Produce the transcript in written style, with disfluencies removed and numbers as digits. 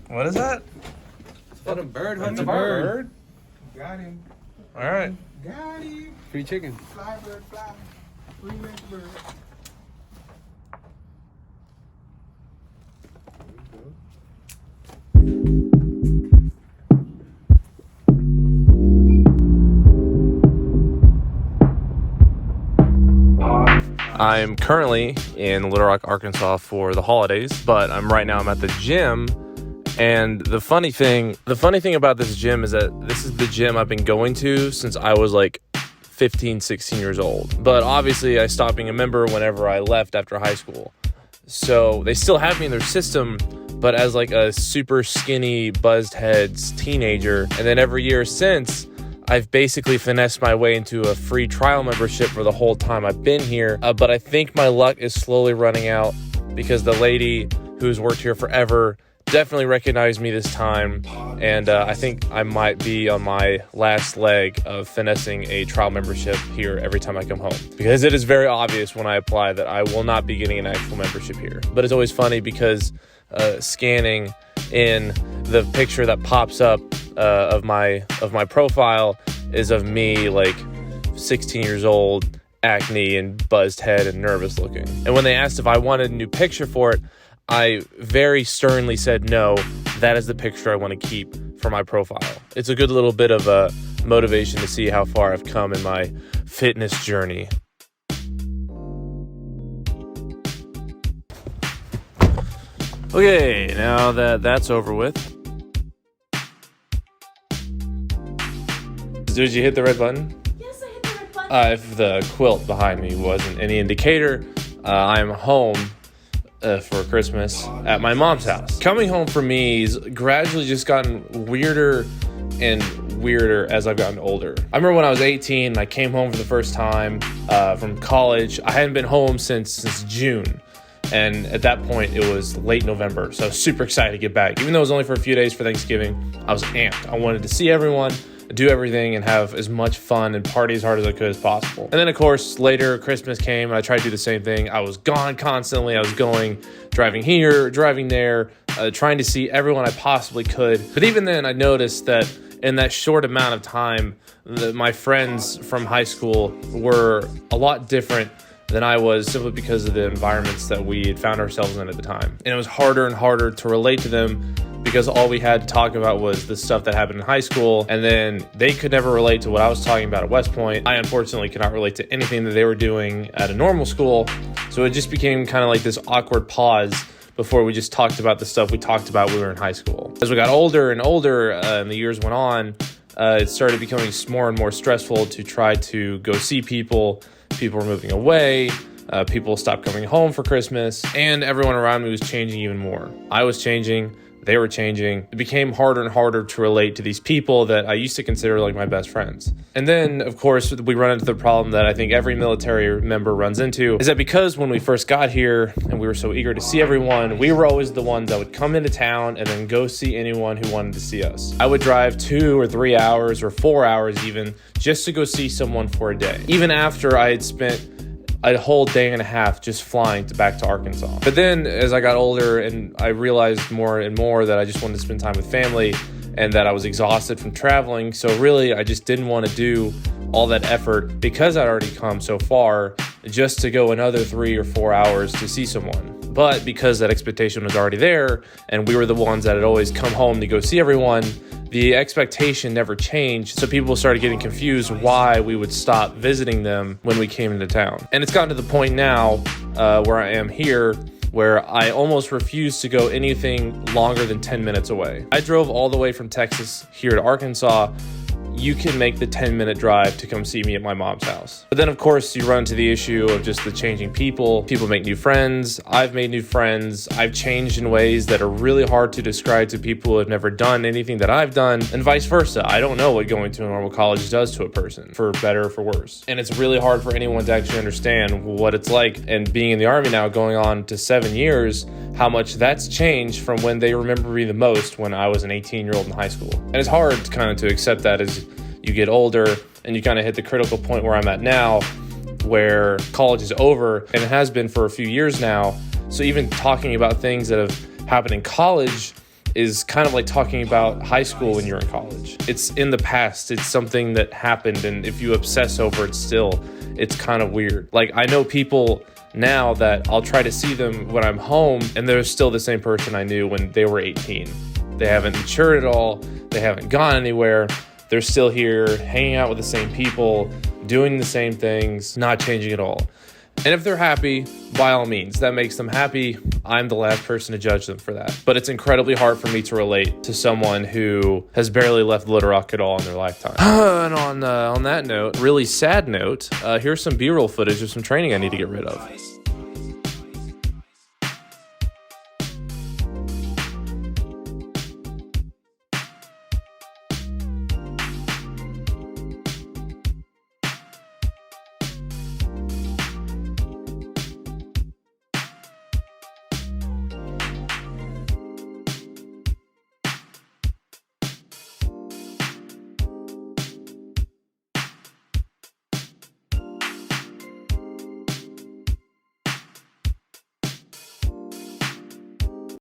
What is that? Let a bird hunt That's a bird. Got him. All right. Got him. Free chicken. Fly, bird, fly. Three-legged bird. I'm currently in Little Rock, Arkansas for the holidays, but I'm at the gym. And the funny thing about this gym is that this is the gym I've been going to since I was like 15, 16 years old. But obviously I stopped being a member whenever I left after high school. So they still have me in their system, but as like a super skinny buzzed heads teenager. And then every year since, I've basically finessed my way into a free trial membership for the whole time I've been here. But I think my luck is slowly running out because the lady who's worked here forever definitely recognized me this time. And I think I might be on my last leg of finessing a trial membership here every time I come home. Because it is very obvious when I apply that I will not be getting an actual membership here. But it's always funny because scanning in the picture that pops up of my profile is of me like 16 years old, acne and buzzed head and nervous looking. And when they asked if I wanted a new picture for it, I very sternly said no, that is the picture I want to keep for my profile. It's a good little bit of a motivation to see how far I've come in my fitness journey. Okay, now that that's over with. Did you hit the red button? Yes, I hit the red button. If the quilt behind me wasn't any indicator, I'm home for Christmas at my mom's house. Coming home for me has gradually just gotten weirder and weirder as I've gotten older. I remember when I was 18 and I came home for the first time from college. I hadn't been home since June. And at that point, it was late November. So I was super excited to get back. Even though it was only for a few days for Thanksgiving, I was amped. I wanted to see everyone, do everything, and have as much fun and party as hard as I could as possible. And then, of course, later Christmas came and I tried to do the same thing. I was gone constantly. I was driving here, driving there, trying to see everyone I possibly could. But even then, I noticed that in that short amount of time, my friends from high school were a lot different than I was, simply because of the environments that we had found ourselves in at the time. And it was harder and harder to relate to them because all we had to talk about was the stuff that happened in high school, and then they could never relate to what I was talking about at West Point. I unfortunately could not relate to anything that they were doing at a normal school, so it just became kind of like this awkward pause before we just talked about the stuff we talked about when we were in high school. As we got older and older and the years went on, it started becoming more and more stressful to try to go see people. People were moving away, people stopped coming home for Christmas, and everyone around me was changing even more. I was changing, they were changing. It became harder and harder to relate to these people that I used to consider like my best friends. And then, of course, we run into the problem that I think every military member runs into, is that because when we first got here and we were so eager to see everyone, we were always the ones that would come into town and then go see anyone who wanted to see us. I would drive 2 or 3 hours or 4 hours even just to go see someone for a day, even after I had spent a whole day and a half just flying back to Arkansas. But then as I got older and I realized more and more that I just wanted to spend time with family and that I was exhausted from traveling. So really, I just didn't want to do all that effort because I'd already come so far just to go another 3 or 4 hours to see someone. But because that expectation was already there and we were the ones that had always come home to go see everyone, the expectation never changed, so people started getting confused why we would stop visiting them when we came into town. And it's gotten to the point now where I am here where I almost refuse to go anything longer than 10 minutes away. I drove all the way from Texas here to Arkansas. You can make the 10-minute drive to come see me at my mom's house. But then, of course, you run into the issue of just the changing people. People make new friends. I've made new friends. I've changed in ways that are really hard to describe to people who have never done anything that I've done, and vice versa. I don't know what going to a normal college does to a person, for better or for worse. And it's really hard for anyone to actually understand what it's like. And being in the Army now, going on to 7 years, how much that's changed from when they remember me the most when I was an 18-year-old in high school. And it's hard to accept that as you get older and you kind of hit the critical point where I'm at now, where college is over, and it has been for a few years now. So even talking about things that have happened in college is kind of like talking about high school when you're in college. It's in the past. It's something that happened, and if you obsess over it still, it's kind of weird. Like, I know people now that I'll try to see them when I'm home, and they're still the same person I knew when they were 18. They haven't matured at all. They haven't gone anywhere. They're still here, hanging out with the same people, doing the same things, not changing at all. And if they're happy, by all means, that makes them happy. I'm the last person to judge them for that. But it's incredibly hard for me to relate to someone who has barely left Little Rock at all in their lifetime. And on that note, really sad note, here's some B-roll footage of some training I need to get rid of.